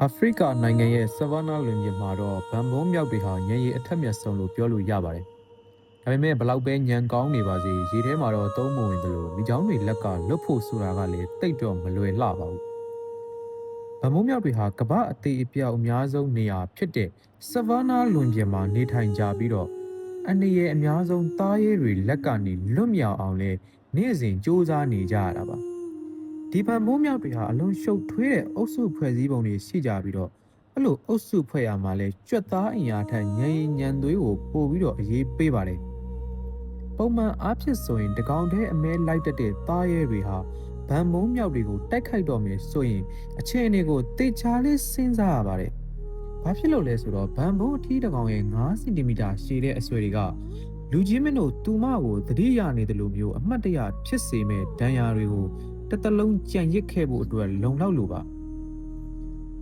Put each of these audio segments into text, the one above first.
အာဖရိကနိုင်ငံရဲ့ဆဗာနာလွင်ပြင်မှာတော့ဗန်ဘုံမြောက်တွေဟာညံရည်အထက်မြက်ဆုံးလို့ပြောလို့ရပါတယ်။ဒါပေမဲ့ဘလောက်ပဲညံကောင်းနေပါစေရေထဲမှာတော့သုံးမဝင်သလိုမိချောင်းတွေလက်ကလွတ်ဖို့ဆိုတာကလည်းတိတ်တော့မလွယ်လှပါဘူး။ဗန်ဘုံမြောက်တွေဟာကမ္ဘာအသေးအပြောက်အများဆုံးနေရာဖြစ်တဲ့ဆဗာနာလွင်ပြင်မှာနေထိုင်ကြပြီးတော့အနေရအများဆုံးသားရဲတွေလက်ကနေလွတ်မြောက်အောင်လဲနေ့စဉ်စူးစမ်းနေကြရတာပါ။ဒီဗန်ဘုံမြောက်တွေဟာအလွန်ရှုပ်ထွေးတဲ့အုပ်စုဖွဲ့စည်းပုံတွေရှိကြပြီးတော့အဲ့လိုအုပ်စုဖွဲ့ရမှာလဲကြွက်သားအင်အားထက်ညံရင်ညံသွေးကိုပို့ပြီးတော့အရေးပေးပါတယ်။ပုံမှန်အားဖြင့်ဆိုရင်တကောင်တည်းအမဲလိုက်တတ်တဲ့သားရဲတွေဟာဗန်ဘုံမြောက်တွေကိုတိုက်ခိုက်တော့မယ်ဆိုရင်အခြေအနေကိုတေချာလေးစဉ်းစားရပါတယ်။ဘာဖြစ်လို့လဲဆိုတော့ဗန်ဘုံအထီးတကောင်ရဲ့9စင်တီမီတာရှည်တဲ့အဆွဲတွေကလူကြီးမင်းတို့တူမကိုသတိရနေတယ်လို့မျိုးအမှတ်တရဖြစ်စေမဲ့ဒဏ်ရာတွေကိုတစ်တလုံးကြံရစ်ခဲ့ဖို့အတွက်လုံလောက်လို့ပါ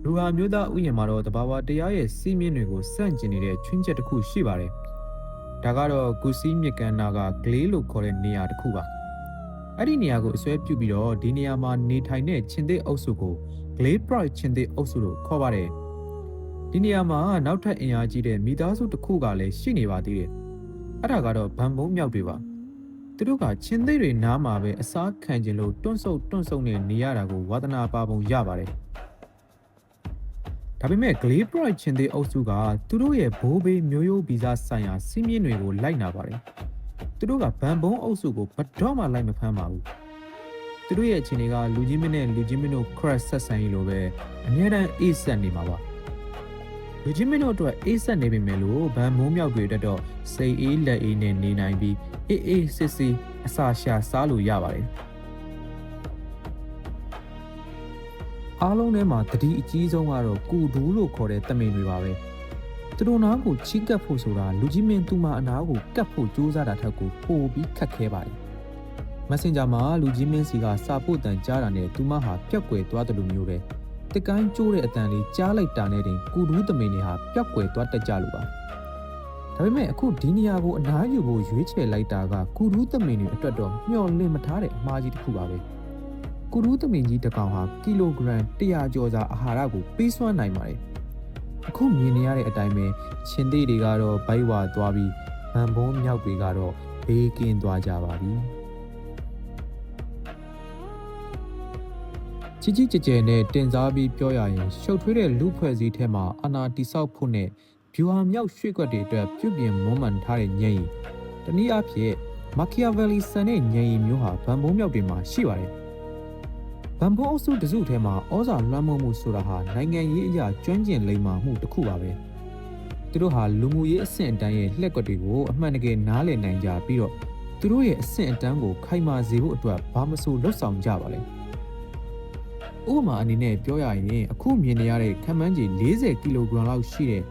လူဟာမျိုးသားဥယျာဉ်မှာတော့တဘာဝတရားရဲ့စီးမြင့်တွေကိုစန့်ကျင်နေတဲ့ချွင်းချက်တစ်ခုရှိပါတယ်ဒါကတော့ကုစီးမြစ်ကန်နာကဂလေးလို့ခေါ်တဲ့နေရာတစ်ခုပါအဲ့ဒီနေရာကိုအစွဲပြုပြီးတော့ဒီနေရာမှာနေထိုင်တဲ့ချင်းသေးအုပ်စုကိုဂလေးပရိုက်ချင်းသေးအုပ်စုလို့ခေါ်ပါတယ်ဒီနေရာမှာနောက်ထပ်အင်အားကြီးတဲ့မိသားစုတစ်ခုကလည်းရှိနေပါသေးတယ်အဲ့ဒါကတော့ဗန်ဘုံမြောက်တွေပါသူတို့ကချင်းသေးတွေနားမှာပဲအစားခံခြင်းလို့တွန့်ဆုတ်နေနေရတာကိုဝါသနာပါပုံရပါတယ်ဒါပေမဲ့ Glade Bright ချင်းသေးအုပ်စုကသူတို့ရဲ့ဘိုးဘေးမျိုးရိုးဗီဇဆိုင်ရာစီးမြင့်တွေကိုလိုက်နာပါတယ်သူတို့ကဗန်ဘုံအုပ်စုကိုဘတော့မှလိုက်မဖမ်းပါဘူးသူတို့ရဲ့အခြေအနေကလူကြီးမင်းနဲ့လူကြီးမင်းတို့ crash ဆက်ဆံရေးလိုပဲအများတန်းအေးဆက်နေမှာပါလူကြီးမင်းတို့အတွက်အေးဆက်နေပြီမယ်လို့ဗန်ဘုံမြောက်တွေတက်တော့စိတ်အေးလက်အေးနဲ့နေနိုင်ပြီးအေးစစ်စစ်အစာရှာစားလို့ရပါတယ်အားလုံးထဲမှာတတိအကြီးဆုံးကတော့ကူဒူးလို့ခေါ်တဲ့တမင်တွေပါပဲသူတို့နားကိုချီးကပ်ဖို့ဆိုတာလူကြီးမင်းသူမအနာကိုကပ်ဖို့ကြိုးစားတာထက်ကိုပိုပြီးခက်ခဲပါတယ်မက်ဆင်ဂျာမှာလူကြီးမင်းစီကစာပို့တန်ကြားတာနဲ့သူမဟာပြက်ကွယ်သွားတယ်လို့မျိုးပဲတကိုင်းကျိုးတဲ့အတန်လေးကြားလိုက်တာနဲ့တင်ကူဒူးတမင်တွေဟာပြက်ကွယ်သွားတတ်ကြလို့ပါဒါပေမဲ့အခုဒီနေရာကိုအနားယူဖို့ရွေးချယ်လိုက်တာကကူဒူးသမင်တွေအတွက်တော့မျှော်လင့်မထားတဲ့အမှားကြီးတစ်ခုပါပဲကူဒူးသမင်ကြီးတစ်ကောင်ဟာကီလိုဂရမ်100ကျော်စာအာဟာရကိုပေးစွမ်းနိုင်ပါတယ်အခုမြင်နေရတဲ့အတိုင်းပဲချင်းသေးတွေကတော့ဘိုက်ဝါသွားပြီးဗန်ဘုံမြောက်တွေကတော့ဘေးကင်းသွားကြပါပြီကြီးကျယ်နဲ့တင်စားပြီးပြောရရင်ရှုပ်ထွေးတဲ့လူဖွဲ့စည်းထဲမှာအာနာတိဆောက်ဖို့နဲ့ဗျူဟာမြောက်ရွှေ့ကွက်တွေအတွက်ပြုပြင်မွမ်းမံထားတဲ့ညံရီတနည်းအားဖြင့်မာကီယာဗယ်လီဆန်တဲ့ညံရီမျိုးဟာဗန်ဘုံမြောက်တွေမှာရှိပါတယ်ဗန်ဘုံအုပ်စုတစုထဲမှာဩဇာလွှမ်းမိုးမှုဆိုတာဟာနိုင်ငံရေးအရာကျွမ်းကျင်လိမ္မာမှုတစ်ခုပါပဲသူတို့ဟာလူမှုရေးအဆင့်အတန်းရဲ့လှက်ကွက်တွေကိုအမှန်တကယ်နားလည်နိုင်ကြပြီးတော့သူတို့ရဲ့အဆင့်အတန်းကိုခိုင်မာစေဖို့အတွက်ဘာမဆိုလှုပ်ဆောင်ကြပါလဲဥပမာအနေနဲ့ပြောရရင်အခုမြင်နေရတဲ့ခန့်မှန်းခြေ40ကီလိုဂရမ်လောက်ရှိတဲ့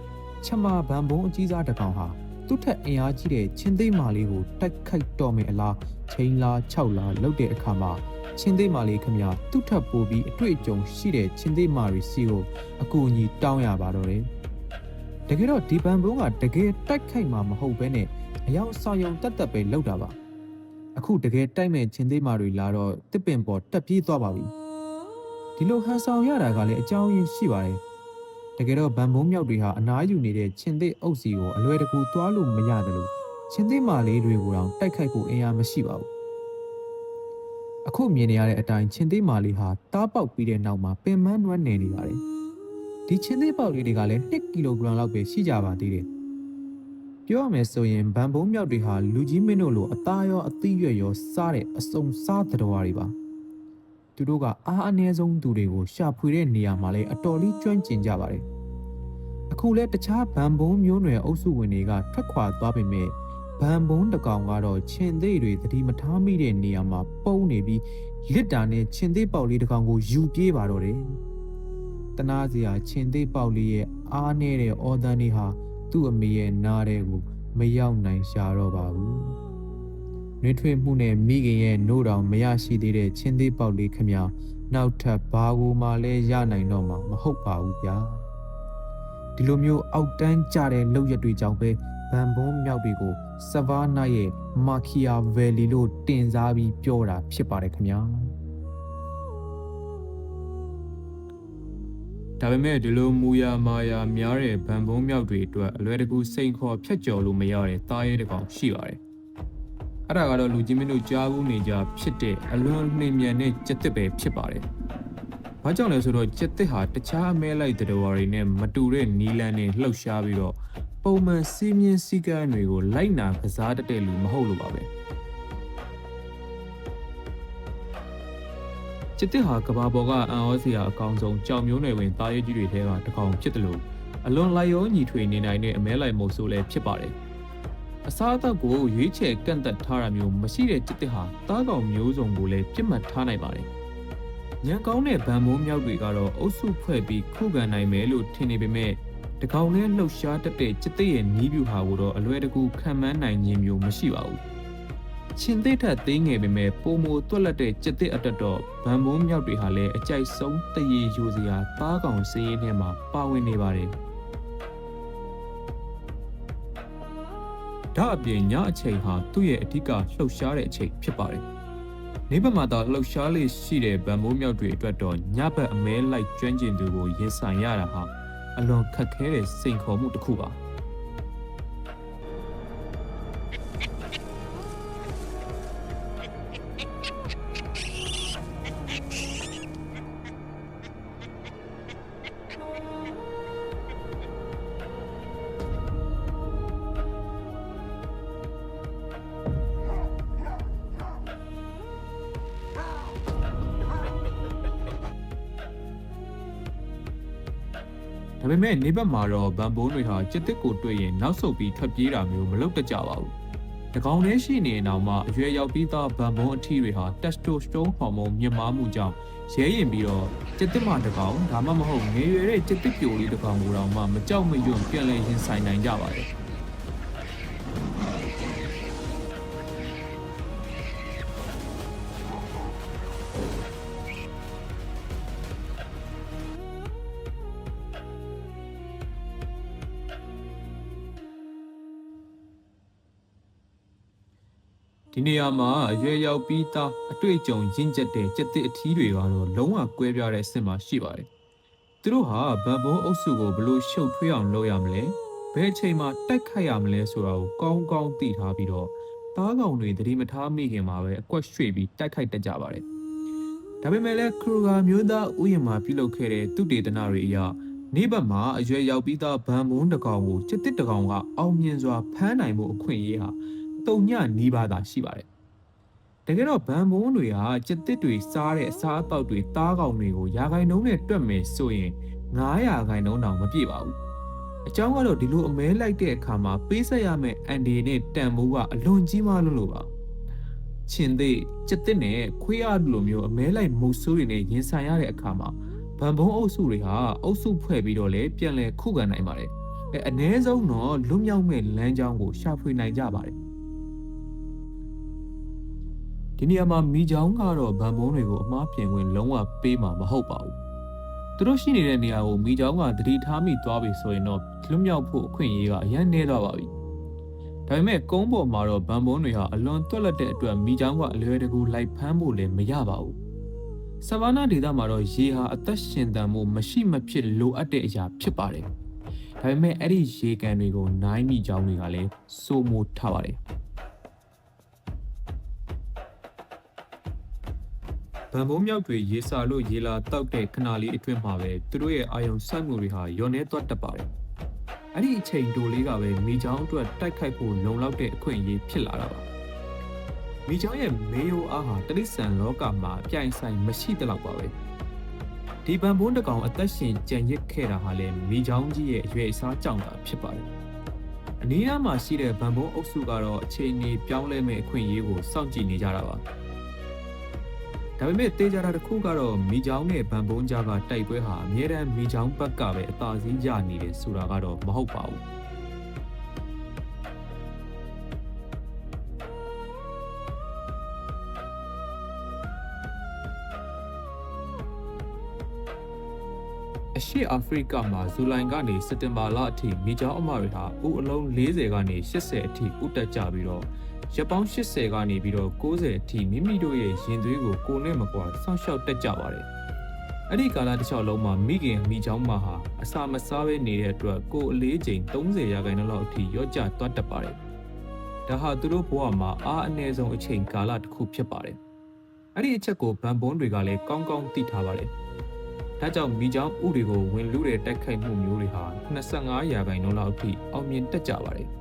ချက်မာဗန်ဘုံအကြီးစားတစ်ကောင်ဟာသူ့ထက်အင်အားကြီးတဲ့ချင်းသိမ်းမာလေးကိုတိုက်ခိုက်တော်မယ်အလားချိန်လား6လားလောက်တဲ့အခါမှာချင်းသိမ်းမာလေးခမရသူ့ထက်ပိုပြီးအတွေ့အကြုံရှိတဲ့ချင်းသိမ်းမာတွေစီကိုအကူအညီတောင်းရပါတော့တယ်တကယ်တော့ဒီဗန်ဘုံကတကယ်တိုက်ခိုက်မှာမဟုတ်ဘဲနဲ့အယောင်ဆောင်ယုံတက်ပဲလောက်တာပါအခုတကယ်တိုက်မဲ့ချင်းသိမ်းမာတွေလာတော့တစ်ပင်ပေါ်တက်ပြေးသွားပါပြီဒီလိုဟန်ဆောင်ရတာကလည်းအကြောင်းရင်းရှိပါတယ်တကယ်တော့ဗန်ဘုံမြောက်တွေဟာအနားယူနေတဲ့ချင်းသေးအုပ်စီကိုအလွယ်တကူသွားလို့မရတယ်လို့ချင်းသေးမာလေးတွေကိုတောင်တိုက်ခိုက်ဖို့အင်အားမရှိပါဘူးအခုမြင်နေရတဲ့အတိုင်းချင်းသေးမာလေးဟာတားပေါက်ပြီးတဲ့နောက်မှာပင်မနွမ်းနေပါတယ်ဒီချင်းသေးပေါက်လေးတွေကလည်း1ကီလိုဂရမ်လောက်ပဲရှိကြပါသေးတယ်ပြောရမယ်ဆိုရင်ဗန်ဘုံမြောက်တွေဟာလူကြီးမင်းတို့လိုအသားရောအသီးရွက်ရောစားတဲ့အစုံစားသတ္တဝါတွေပါသူတို့ကအားအနည်းဆုံးသူတွေကိုရှာဖွေတဲ့နေရာမှာလည်းအတော်လေးကျွမ်းကျင်ကြပါတယ်အခုလဲတခြားဗန်ဘုံမျိုးနွယ်အုပ်စုဝင်တွေကထွက်ခွာသွားပေမဲ့ဗန်ဘုံတကောင်ကတော့ချင်းသေးတွေသတိမထားမိတဲ့နေရာမှာပုံနေပြီးလစ်တာနဲ့ချင်းသေးပေါက်လေးတကောင်ကိုယူပြေးပါတော့တယ်တနာစရာချင်းသေးပေါက်လေးရဲ့အားနည်းတဲ့အော်ဒန်တွေဟာသူ့အမေရဲ့နားတဲ့ကိုမရောက်နိုင်ရှာတော့ပါဘူးနှွေးထွေးမှုနဲ့မိခင်ရဲ့နို့တောင်မရရှိသေးတဲ့ချင်းသေးပေါက်လေးခမနောက်ထပ်ဘာကိုမှလည်းရနိုင်တော့မှာမဟုတ်ပါဘူးဗျာဒီလိုမျိုးအောက်တန်းကျတဲ့လောက်ရက်တွေကြောင့်ပဲဗန်ဘုံမြောက်တွေကိုဆဗာနာရဲ့မာကီယာဗယ်လီလို့တင်စားပြီးပြောတာဖြစ်ပါတယ်ခင်ဗျာ ဒါပေမဲ့ဒီလိုမူယာမာယာများတဲ့ဗန်ဘုံမြောက်တွေအတွက်အလွယ်တကူစိန်ခေါ်ဖြတ်ကျော်လို့မရတဲ့သားရဲတစ်ကောင်ရှိပါတယ်။အဲ့ဒါကတော့လူကြီးမင်းတို့ကြားဘူးနေကြဖြစ်တဲ့အလွန်နှိမ်မြန်တဲ့ကြက်တစ်ပဲဖြစ်ပါတယ်။ဘာကြောင့်လဲဆိုတော့ကြက်တစ်ဟာတခြားအမဲလိုက်တဲ့ဝါတွေနဲ့မတူတဲ့နီလန်နဲ့လှုပ်ရှားပြီးတော့ပုံမှန်စီးမြင့်စည်းကမ်းတွေကိုလိုက်နာကစားတတ်တဲ့လူမဟုတ်လို့ပါပဲ။ကျစ်တစ်ဟာကဘာပေါ်ကအန်ဩစရာအကောင်ဆုံးကြောင်မျိုးနယ်ဝင်သားရဲကြီးတွေထဲကတစ်ကောင်ဖြစ်တယ်လို့အလွန်လိုက်ရောညီထွေနေနိုင်တဲ့အမဲလိုက်မို့ဆိုလည်းဖြစ်ပါတယ်။အစားအသောက်ကိုရွေးချယ်ကန့်သက်ထားတာမျိုးမရှိတဲ့ကျစ်တစ်ဟာသားကောင်မျိုးစုံကိုလည်းပြစ်မှတ်ထားနိုင်ပါတယ်။ညံကောင်းတဲ့ဗန်မိုးမြောက်တွေကတော့အုပ်စုဖွဲ့ပြီးခုခံနိုင်မယ်လို့ထင်နေပေမဲ့တကောင်နဲ့လှုပ်ရှားတတ်တဲ့ကျစ်တစ်ရဲ့နီးပြူဟာကိုတော့အလွယ်တကူခံမှန်းနိုင်ခြင်းမျိုးမရှိပါဘူး။ချင်းသေးထက်သေးငယ်ပေမဲ့ပိုမိုတွက်လက်တဲ့ကျစ်တစ်အတက်တော့ဗန်ဘုံမြောက်တွေဟာလည်းအကြိုက်ဆုံးတရေယူစရာသားကောင်စည်းရင်းထဲမှာပါဝင်နေပါတယ်။ဒါအပြင်ညအချိန်ဟာသူ့ရဲ့အဓိကလှုပ်ရှားတဲ့အချိန်ဖြစ်ပါတယ်။နေဘက်မှာတော့လှုပ်ရှားလေးရှိတဲ့ဗန်ဘုံမြောက်တွေအတွက်တော့ညဘက်အမဲလိုက်ကျွမ်းကျင်သူကိုရင်ဆိုင်ရတာဟာအလွန်ခက်ခဲတဲ့စိန်ခေါ်မှုတစ်ခုပါ။ဒါပေမဲ့နေဘက်မှာတော့ဗန်ဘုံတွေဟာကျစ်တစ်ကိုတွေ့ရင်နောက်ဆုတ်ပြီးထွက်ပြေးတာမျိုးမလုပ်တတ်ကြပါဘူး။တကောင်လေးရှိနေအောင်မှအရွယ်ရောက်ပြီးသားဗန်ဘုံအထီးတွေဟာတက်စတိုစတုန်းဟော်မုန်းမြင့်မားမှုကြောင့်ရဲရင်ပြီးတော့ကျစ်တစ်မှတကောင်ဒါမှမဟုတ်ငယ်ရွယ်တဲ့ကျစ်တစ်ပြိုလေးတကောင်ကိုတော့မှမကြောက်မရွံ့ပြန်လည်ရင်ဆိုင်နိုင်ကြပါတယ်။ဒီနေရာမှာအရွယ်ရောက်ပြီးသားအတွေ့အကြုံရင့်ကျက်တဲ့ကျက်တစ်အထီးတွေကတော့လုံးဝကွဲပြားတဲ့အဆင့်မှာရှိပါတယ်။သူတို့ဟာဗန်ဘုံအုပ်စုကိုဘလို့ရှုပ်ထွေးအောင်လုပ်ရမလဲ။ဘယ်အချိန်မှာတိုက်ခိုက်ရမလဲဆိုတာကိုကောင်းကောင်းသိထားပြီးတော့သားကောင်တွေသတိမထားမိခင်မှာပဲအကွက်ရွှေ့ပြီးတိုက်ခိုက်တတ်ကြပါတယ်။ဒါပေမဲ့လည်းခရူဂါမျိုးသားဥယျာဉ်မှာပြုလုပ်ခဲ့တဲ့သူတေသနတွေအရနေ့ဘက်မှာအရွယ်ရောက်ပြီးသားဗန်ဘုံတကောင်ကိုကျက်တစ်တကောင်ကအောင်မြင်စွာဖမ်းနိုင်မှုအခွင့်အရေးဟာတုံညနီးပါးသာရှိပါတယ်။တကယ်တော့ဗန်ဘုံတွေဟာကျက်တစ်တွေစားတဲ့အစားအသောက်တွေသားကောင်တွေကိုရာခိုင်နှုန်းနဲ့တွက်မယ်ဆိုရင်900ခိုင်နှုန်းတောင်မပြည့်ပါဘူး။အကြောင်းကတော့ဒီလိုအမဲလိုက်တဲ့အခါမှာပေးဆက်ရမယ့်အန်ဒီနဲ့တန်မိုးကအလွန်ကြီးမားလို့ပါ။ချင်းသေးကျက်တစ်နဲ့ခွေးရလိုမျိုးအမဲလိုက်မုတ်ဆိုးတွေနဲ့ရင်ဆိုင်ရတဲ့အခါမှာဗန်ဘုံအုပ်စုတွေဟာအုပ်စုဖွဲ့ပြီးတော့လည်းပြန်လည်ခုခံနိုင်ပါတယ်။အနည်းဆုံးတော့လွတ်မြောက်မဲ့လမ်းကြောင်းကိုရှာဖွေနိုင်ကြပါတယ်။ဒီနေရာမှာမိချောင်းကတော့ဗန်ဘုံတွေကိုအမားပြင်ဝင်လုံးဝပေးမှာမဟုတ်ပါဘူး။သူတို့ရှိနေတဲ့နေရာကိုမိချောင်းကတတိထားမိသွားပြီဆိုရင်တော့လွတ်မြောက်ဖို့အခွင့်အရေးကအရင်နေသွားပါပြီ။ဒါပေမဲ့ကုန်းပေါ်မှာတော့ဗန်ဘုံတွေဟာအလွန်တွက်လက်တဲ့အတွက်မိချောင်းကအလွယ်တကူလိုက်ဖမ်းဖို့လည်းမရပါဘူး။ဆာဗာနာဒေသမှာတော့ရေဟာအသက်ရှင်သန်မှုမရှိမဖြစ်လိုအပ်တဲ့အရာဖြစ်ပါတယ်။ဒါပေမဲ့အဲ့ဒီရေကန်တွေကိုနိုင်မိချောင်းတွေကလည်းစိုးမိုးထားပါတယ်။ဗန်ဘုံမြောက်တွေရေစာလို့ရေလာတောက်တဲ့ခဏလေးအတွင်းမှာပဲသူတို့ရဲ့အာယုံစိုက်မှုတွေဟာညော်နေသွားတတ်ပါတယ်။အဲ့ဒီအချိန်တိုလေးကပဲမိချောင်းအတွက်တိုက်ခိုက်ဖို့လုံလောက်တဲ့အခွင့်အရေးဖြစ်လာတာပါ။မိချောင်းရဲ့မေယိုအားဟာတိရစ္ဆာန်လောကမှာအပြိုင်ဆိုင်မရှိသလောက်ပါပဲ။ဒီဗန်ဘုံတကောင်အသက်ရှင်ကြံရစ်ခဲ့တာဟာလည်းမိချောင်းကြီးရဲ့အရွယ်အစားကြောင့်သာဖြစ်ပါတယ်။အနည်းအားမှာရှိတဲ့ဗန်ဘုံအုပ်စုကတော့အချိန်ကြီးပြောင်းလဲမဲ့အခွင့်အရေးကိုစောင့်ကြည့်နေကြတာပါ။ဒါပေမဲ့တေးကြတာတစ်ခုကတော့မိချောင်းနဲ့ဗန်ဘုံကြားကတိုက်ပွဲဟာအမြဲတမ်းမိချောင်းဘက်ကပဲအသာစီးရနေတယ်ဆိုတာကတော့မဟုတ်ပါဘူးအရှေ့အာဖရိကမှာဇူလိုင်ကနေစက်တင်ဘာလအထိမိချောင်းအမတွေဟာဥအလုံး40ကနေ80အထိဥတက်ကြပြီးတော့ရက်ပေါင်း80ကနေပြီးတော့90အထိမိမိတို့ရဲ့ရင်သွေးကိုကိုယ်နဲ့မကွာစောင့်ရှောက်တက်ကြပါတယ် အဲ့ဒီကာလတစ်လျှောက်လုံးမှာမိခင်မိချောင်းမဟာအစာမစားဘဲနေတဲ့အတွက်ကိုယ်အလေးချိန်30ရာခိုင်နှုန်းလောက်အထိရော့ကျသွားတတ်ပါတယ်။ဒါဟာသူတို့ဘဝမှာအားအနည်းဆုံးအချိန်ကာလတစ်ခုဖြစ်ပါတယ်။အဲ့ဒီအချက်ကိုဗန်ဘွန်းတွေကလည်းကောင်းကောင်းသိထားပါတယ်။ဒါကြောင့်မိချောင်းဥတွေကိုဝင်လူတဲ့တိုက်ခိုက်မှုမျိုးတွေဟာ25ရာခိုင်နှုန်းလောက်အထိအောင်မြင်တတ်ကြပါတယ်။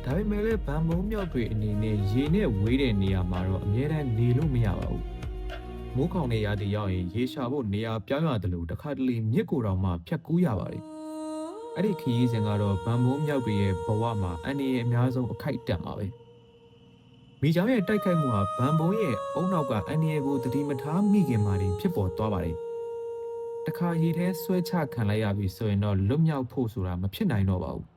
ဒါပေမဲ့လည်းဗန်ဘုံမြောက်တွေအနေနဲ့ရေနဲ့ဝေးတဲ့နေရာမှာတော့အများတန်းနေလို့မရပါဘူး။မိုးခေါင်တဲ့ရာသီရောက်ရင်ရေရှာဖို့နေရာပြောင်းရတယ်လို့တစ်ခါတလေမြစ်ကိုယ်တော်မှဖြတ်ကူးရပါတယ်။အဲ့ဒီခရီးစဉ်ကတော့ဗန်ဘုံမြောက်တွေရဲ့ဘဝမှာအန္တရာယ်အများဆုံးအခိုက်အတန့်ပါပဲ။မိချောင်းရဲ့တိုက်ခိုက်မှုဟာဗန်ဘုံရဲ့အုံနောက်ကအန္တရာယ်ကိုတတိမထားမိခင်မှတင်ဖြစ်ပေါ်သွားပါတယ်။တခါရေထဲဆွဲချခံလိုက်ရပြီဆိုရင်တော့လွတ်မြောက်ဖို့ဆိုတာမဖြစ်နိုင်တော့ပါဘူး။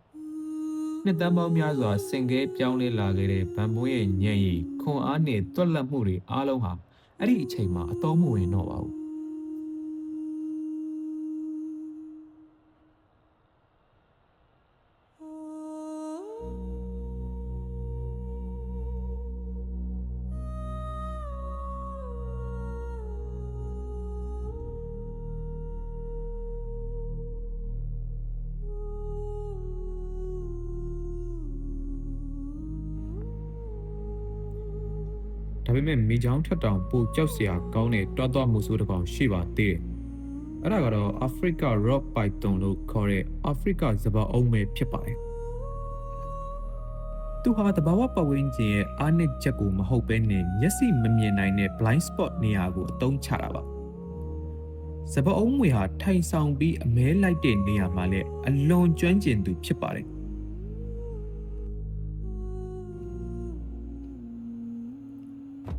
နှစ်တန်းပေါင်းများစွာစင်ကဲပြောင်းလဲလာခဲ့တဲ့ဗန်ဘုံရဲ့ညံ့ရည်ခွန်အားနဲ့တွက်လက်မှုတွေအားလုံးဟာအဲ့ဒီအချိန်မှာအတော်မဝင်တော့ပါဘူးဒါပေမဲ့မိချောင်းထက်တောင်ပိုကြောက်စရာကောင်းတဲ့တွားသွားမှုဆိုတစ်ကောင်ရှိပါသေးတယ်။အဲ့ဒါကတော့အာဖရိက rock python လို့ခေါ်တဲ့အာဖရိကစပါးအုံးပဲဖြစ်ပါတယ်။သူဟာတဘာဝပတ်ဝန်းကျင်ရဲ့အားနည်းချက်ကိုမဟုတ်ဘဲနဲ့မျက်စိမမြင်နိုင်တဲ့ blind spot နေရာကိုအသုံးချတာပါ။စပါးအုံးငွေဟာထိုင်ဆောင်ပြီးအမဲလိုက်တဲ့နေရာမှာလည်းအလွန်ကျွမ်းကျင်သူဖြစ်ပါတယ်။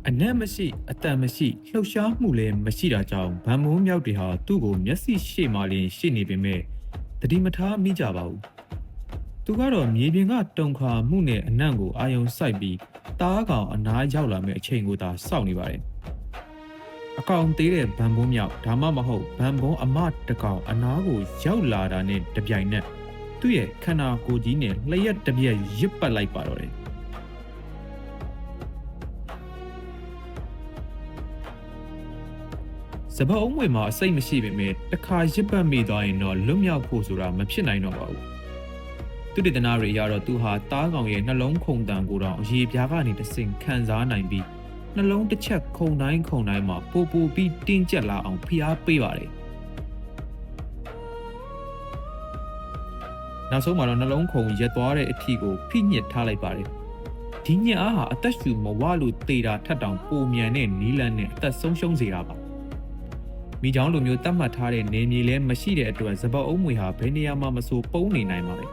အနက်မရှိအတန်မရှိလှုပ်ရှားမှုလည်းမရှိတာကြောင့်ဗန်မုံမြောက်တွေဟာသူ့ကိုမျက်စိရှေ့မှာလင်းရှိနေပေမဲ့တတိမထားမိကြပါဘူး။သူကတော့မြေပြင်ကတုန်ခါမှုနဲ့အနံ့ကိုအာယုံစိုက်ပြီးတားကောင်အနားရောက်လာမယ့်အချိန်ကိုသာစောင့်နေပါတယ်။အကောင်သေးတဲ့ဗန်ဘုံမြောက်ဒါမှမဟုတ်ဗန်ဘုံအမတကောင်အနားကိုရောက်လာတာနဲ့တပြိုင်နက်သူ့ရဲ့ခန္ဓာကိုယ်ကြီးနဲ့လျှက်တစ်ပြက်ရစ်ပတ်လိုက်ပါတော့တယ်။စပါးအုံးဝေမှာအစိတ်မရှိပေမဲ့တစ်ခါရစ်ပတ်မိသွားရင်တော့လွတ်မြောက်ဖို့ဆိုတာမဖြစ်နိုင်တော့ပါဘူး။သူတေသနာတွေရတော့သူဟာတားကောင်ရဲ့နှလုံးခုန်တန်ကိုတောင်အရေပြားကနေတဆင့်ခံစားနိုင်ပြီးနှလုံးတစ်ချက်ခုန်တိုင်းမှာပိုပြီးတင်းကျပ်လာအောင်ဖိအားပေးပါတယ်။နောက်ဆုံးမှာတော့နှလုံးခုန်ရက်သွားတဲ့အထီကိုဖိညစ်ထားလိုက်ပါတယ်။ဒီညစ်အားဟာအသက်ရှူမဝလို့တေတာထက်တောင်ပိုမြန်တဲ့နီးလန်းနဲ့အသက်ဆုံးရှုံးစေတာပါ။မိချောင်းလိုမျိုးတတ်မှတ်ထားတဲ့နေမြေလည်းမရှိတဲ့အတွက်စပါးအုံးမွေဟာဘယ်နေရာမှာမဆိုပုံနေနိုင်ပါလေ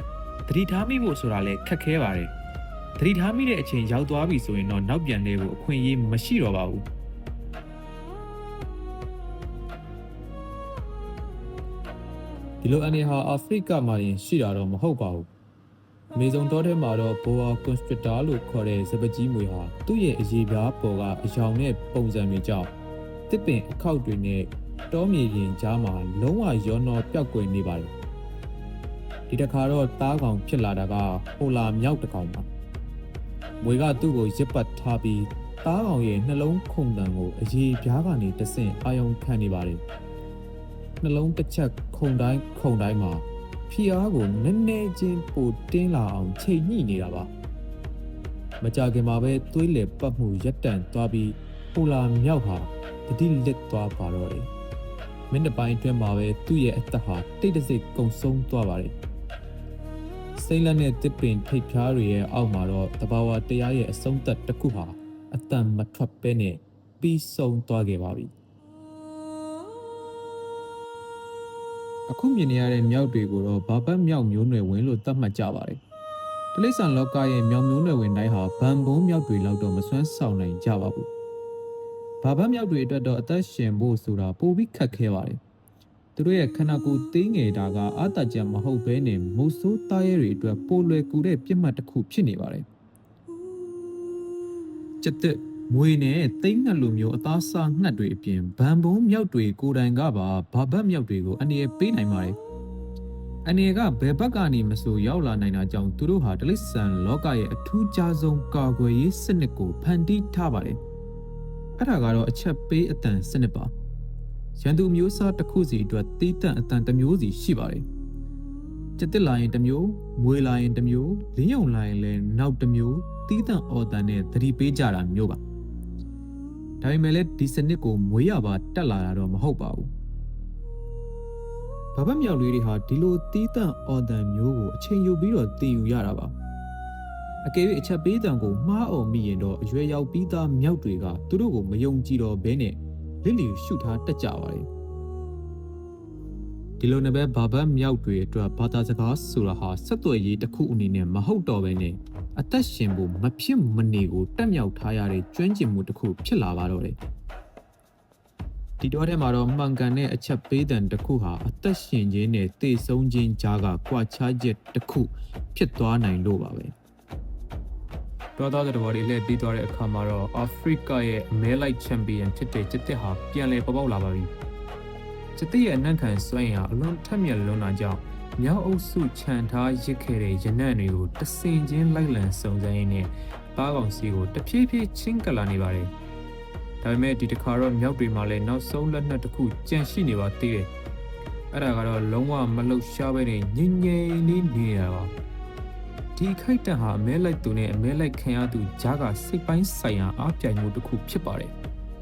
။သတိထားမိဖို့ဆိုတာလည်းခက်ခဲပါတယ်။သတိထားမိတဲ့အချိန်ရောက်သွားပြီဆိုရင်တော့နောက်ပြန်လဲဖို့အခွင့်အရေးမရှိတော့ပါဘူး။ဒီလိုအနေဟာအာဖရိကမှာရင်ရှိတာတော့မဟုတ်ပါဘူး။အမေဇုန်တောထဲမှာတော့ boa constrictor လို့ခေါ်တဲ့စပါးကြီးမွေဟာသူ့ရဲ့အရေပြားပေါ်ကအယောင်နဲ့ပုံစံတွေကြောင့်တစ်ပင်အခောက်တွေနဲ့တောမြေပြင်ကြားမှာလုံးဝရောနှောပျောက်ကွယ်နေပါတယ်။ဒီတစ်ခါတော့တားကောင်ဖြစ်လာတာကဟိုလာမြောက်တစ်ကောင်ပါ။မွေကသူ့ကိုရစ်ပတ်ထားပြီးတားကောင်ရဲ့နှလုံးခုန်တန်ကိုအရေပြားကနေတဆင့်အာယုံခံနေပါတယ်။နှလုံးတစ်ချက်ခုန်တိုင်းမှာဖိအားကိုနည်းနည်းချင်းပိုတင်းလာအောင်ချိန်ညှိနေတာပါ။မကြခင်မှာပဲသွေးလေပတ်မှုရပ်တန့်သွားပြီးဟိုလာမြောက်ဟာတတိလက်သွားပါတော့တယ်။မင်းတစ်ပိုင်းအတွင်းမှာပဲသူ့ရဲ့အသက်ဟာတိတ်တဆိတ်ကုံဆုံးသွားပါတယ်။စိမ့်လက်နဲ့တစ်ပင်ထိပ်ဖြားတွေရဲ့အောက်မှာတော့တဘာဝတရားရဲ့အဆုံးသက်တစ်ခုဟာအတန်မထွက်ပဲနဲ့ပြီးဆုံးသွားခဲ့ပါပြီ။အခုမြင်နေရတဲ့မြောက်တွေကိုတော့ဘာပတ်မြောက်မျိုးနွယ်ဝင်လို့သတ်မှတ်ကြပါတယ်။တိရစ္ဆာန်လောကရဲ့မြောက်မျိုးနွယ်ဝင်တိုင်းဟာဗန်ဘုံမြောက်တွေလောက်တော့မစွမ်းဆောင်နိုင်ကြပါဘူး။ ဘာဘတ်မြောက်တွေအတွက်တော့အသက်ရှင်ဖို့ဆိုတာပိုပြီးခက်ခဲပါတယ်သူတို့ရဲ့ခန္ဓာကိုယ်သေးငယ်တာကအာတကြမဟုတ်ဘဲနဲ့မုတ်ဆိုးသားရဲတွေအတွက်ပိုလွယ်ကူတဲ့ပြစ်မှတ်တစ်ခုဖြစ်နေပါတယ်ကျက်တဲ့မွေနဲ့သိန်းငှက်လိုမျိုးအသားစားငှက်တွေအပြင်ဗန်ဘုံမြောက်တွေကိုယ်တိုင်ကပါဘာဘတ်မြောက်တွေကိုအနေနဲ့ပေးနိုင်ပါတယ်အနေကဘယ်ဘက်ကနေမဆိုရောက်လာနိုင်တာကြောင့်သူတို့ဟာတလိษံလောကရဲ့အထူးခြားဆုံးကာကွယ်ရေးစနစ်ကိုဖန်တီးထားပါတယ်အဲ့ဒါကတော့အချက်ပေးအတန်စနစ်ပါရန်သူမျိုးစားတစ်ခုစီအတွက်တီးတန့်အတန်တစ်မျိုးစီရှိပါတယ်ကျက်တစ်လာရင်တစ်မျိုးမွေလာရင်တစ်မျိုးလင်းယုံလာရင်လည်းနောက်တစ်မျိုးတီးတန့်အော်တန်နဲ့သတိပေးကြတာမျိုးပါဒါပေမဲ့လည်းဒီစနစ်ကိုမွေးရပါတက်လာတာတော့မဟုတ်ပါဘူးဘာဘတ်မြောက်လေးတွေဟာဒီလိုတီးတန့်အော်တန်မျိုးကိုအချိန်ယူပြီးတော့တည်ယူရတာပါအကယ်၍အချက်ပေးတံကိုမှားအောင်မိရင်တော့အရွယ်ရောက်ပြီးသားမြောက်တွေကသူတို့ကိုမယုံကြည်တော့ဘဲနဲ့လစ်လီရှုထားတက်ကြပါတယ်ဒီလိုနဲ့ပဲဘာဘတ်မြောက်တွေအတွက်ဘာသာစကားဆိုတာဟာဆက်သွယ်ရေးတစ်ခုအနေနဲ့မဟုတ်တော့ဘဲနဲ့အသက်ရှင်ဖို့မဖြစ်မနေကိုတက်မြောက်ထားရတဲ့ကျွမ်းကျင်မှုတစ်ခုဖြစ်လာပါတော့တယ်ဒီတော့ထဲမှာတော့မှန်ကန်တဲ့အချက်ပေးတံတစ်ခုဟာအသက်ရှင်ခြင်းနဲ့တည်ဆုံးခြင်းကြားကကွာခြားချက်တစ်ခုဖြစ်သွားနိုင်လို့ပါပဲတော်တော်တော်တွေလှည့်ပြီးသွားတဲ့အခါမှာတော့အာဖရိကရဲ့အမဲလိုက်ချန်ပီယံဖြစ်တဲ့ကျစ်တစ်ဟာပြန်လည်ပေါ်ပေါက်လာပါပြီကျစ်တစ်ရဲ့အနံ့ခံစွမ်းရည်ဟာအလွန်ထက်မြက်လွန်းတာကြောင့်မြောက်အုပ်စုခြံထားရစ်ခဲ့တဲ့ရနံ့တွေကိုတဆင်ချင်းလိုက်လံစုံစမ်းရင်းနဲ့ပါးကောင်စီကိုတဖြည်းဖြည်းချင်းကလာနေပါတယ်ဒါပေမဲ့ဒီတစ်ခါတော့မြောက်တွေမှာလည်းနောက်ဆုံးလက်နက်တစ်ခုကြန့်ရှိနေပါသေးတယ်အဲ့ဒါကတော့လုံးဝမလှုပ်ရှားပဲနဲ့ငြိမ်ငြိမ်လေးနေရပါဒီခိုက်တန်ဟာအမဲလိုက်သူနဲ့အမဲလိုက်ခံရသူကြားကစိတ်ပိုင်းဆိုင်ရာအားပြိုင်မှုတစ်ခုဖြစ်ပါတယ်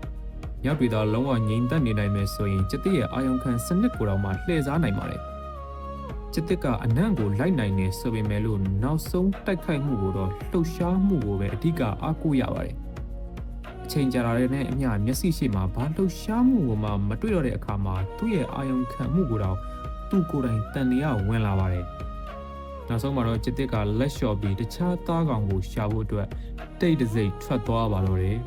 ။မြောက်တွေသာလုံးဝငြိမ်သက်နေနိုင်မယ်ဆိုရင်ကျစ်တစ်ရဲ့အာယုံခံစနစ်ကိုတော့မှလှည့်စားနိုင်ပါတယ်။ကျစ်တစ်ကအနံ့ကိုလိုက်နိုင်နေဆိုပေမဲ့လို့နောက်ဆုံးတိုက်ခိုက်မှုကိုတော့လှုပ်ရှားမှုကိုပဲအဓိကအားကိုးရပါတယ်။အချိန်ကြာလာတဲ့နဲ့အမျှမျက်စိရှိမှာဘာလှုပ်ရှားမှုကိုမှမတွေ့တော့တဲ့အခါမှာသူ့ရဲ့အာယုံခံမှုကိုတော့သူ့ကိုယ်တိုင်တန်လျာဝင်လာပါတယ်။နောက်ဆုံးမှာတော့ကျစ်တစ်ကလက်လျှော်ပြီးတခြားသားကောင်ကိုရှာဖို့အတွက်တိတ်တစိမ့်ထွက်သွားပါတော့တယ်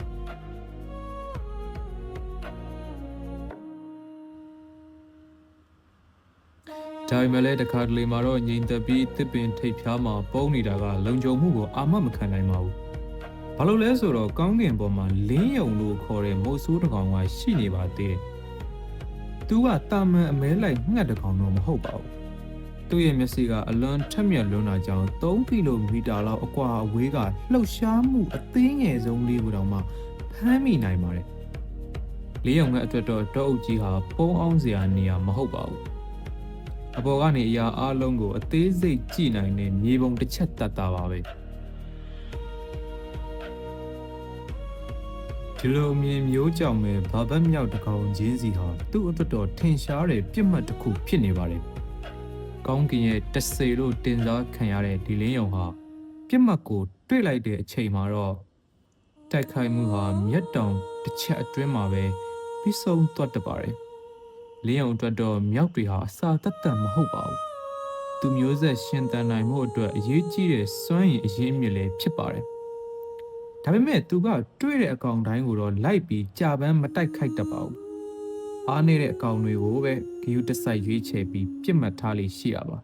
ဒါပေမဲ့လည်းတခါတလေမှာတော့ငြိမ်သက်ပြီးတစ်ပင်ထိပ်ဖြားမှာပုံနေတာကလုံခြုံမှုကိုအာမမခံနိုင်ပါဘူးဘာလို့လဲဆိုတော့ကောင်းကင်ပေါ်မှာလင်းယုံလို့ခေါ်တဲ့မိုးဆိုးတစ်ကောင်ကရှိနေပါသေးတယ်သူကတာမန်အမဲလိုက်ငှက်တစ်ကောင်တော့မဟုတ်ပါဘူးသူ့ရဲ့မျက်စိကအလွန်ထက်မြက်လွန်းတာကြောင့်3ကီလိုမီတာလောက်အကွာအဝေးကလှုပ်ရှားမှုအသေးငယ်ဆုံးလေးကိုတောင်မှဖမ်းမိနိုင်ပါတယ်။လေးရုံကအတွက်တော့တောအုပ်ကြီးဟာပုံအောင်စရာနေရာမဟုတ်ပါဘူး။အပေါ်ကနေအရာအလုံးကိုအသေးစိတ်ကြည့်နိုင်တဲ့မြေပုံတစ်ချက်တတ်တာပါပဲ။ဒီလိုမြင်မျိုးကြောင့်ပဲဘာဘတ်မြောက်တစ်ကောင်ချင်းစီဟာသူ့အတွက်တော့ထင်ရှားတဲ့ပြစ်မှတ်တစ်ခုဖြစ်နေပါတယ်။ကောင်းကင်ရဲ့တဆေလို့တင်စားခံရတဲ့ဒီလင်းယုံဟာပြစ်မှတ်ကိုတွေ့လိုက်တဲ့အချိန်မှာတော့တိုက်ခိုက်မှုဟာမျက်တောင်တစ်ချက်အတွင်းမှာပဲပြီးဆုံးသွားတတ်ပါတယ်။လင်းယုံအတွက်တော့မြောက်တွေဟာအစာတတ်မဟုတ်ပါဘူး။သူမျိုးဆက်ရှင်သန်နိုင်မှုအတွက်အရေးကြီးတဲ့စွမ်းရည်အရင်းမြစ်လည်းဖြစ်ပါတယ်။ဒါပေမဲ့သူကတွေ့တဲ့အကောင်တိုင်းကိုတော့လိုက်ပြီးကြာပန်းမတိုက်ခိုက်တတ်ပါဘူး။အားနေတဲ့အကောင်တွေကိုပဲဂယုတစိုက်ရွေးချယ်ပြီးပြစ်မှတ်ထားလေးရှိရပါ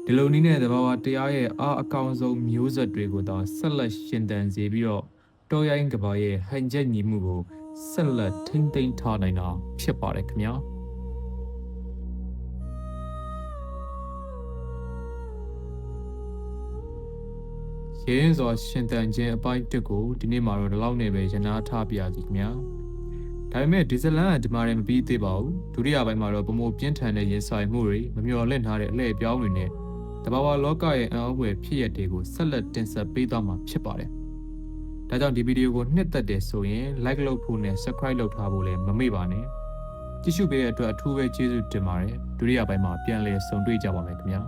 ဒီလိုနည်းနဲ့သဘာဝတရားရဲ့အားအကောင်ဆုံးမျိုးဆက်တွေကိုသာဆက်လက်ရှင်သန်စေပြီးတော့တော်ရိုင်းကဘာရဲ့ဟန်ချက်ညီမှုကိုဆက်လက်ထိမ့်သိမ်းထားနိုင်တာဖြစ်ပါတယ်ခင်ဗျာရင်းစွာရှင်သန်ခြင်းအပိုင်းတစ်ကိုဒီနေ့မှာတော့ဒီလောက်နဲ့ပဲရနာထားပြရစီခင်ဗျာဒါပေမဲ့ဒီဇလန်ကဒီမှာလည်းမပြီးသေးပါဘူးဒုတိယပိုင်းမှာတော့ပုံမပြင်းထန်တဲ့ရင်ဆိုင်မှုတွေမမျှော်လင့်ထားတဲ့အလှည့်ပြောင်းတွေနဲ့တဘာဝလောကရဲ့အံ့ဩဖွယ်ဖြစ်ရတဲ့ကိုဆက်လက်တင်ဆက်ပေးသွားမှာဖြစ်ပါတယ်ဒါကြောင့်ဒီဗီဒီယိုကိုနှစ်သက်တယ်ဆိုရင် like လုပ်ဖို့နဲ့ subscribe လုပ်ထားဖို့လည်းမမေ့ပါနဲ့ကြည့်ရှုပေးတဲ့အတွက်အထူးပဲကျေးဇူးတင်ပါတယ်ဒုတိယပိုင်းမှာပြန်လည်ဆုံတွေ့ကြပါမယ်ခင်ဗျာ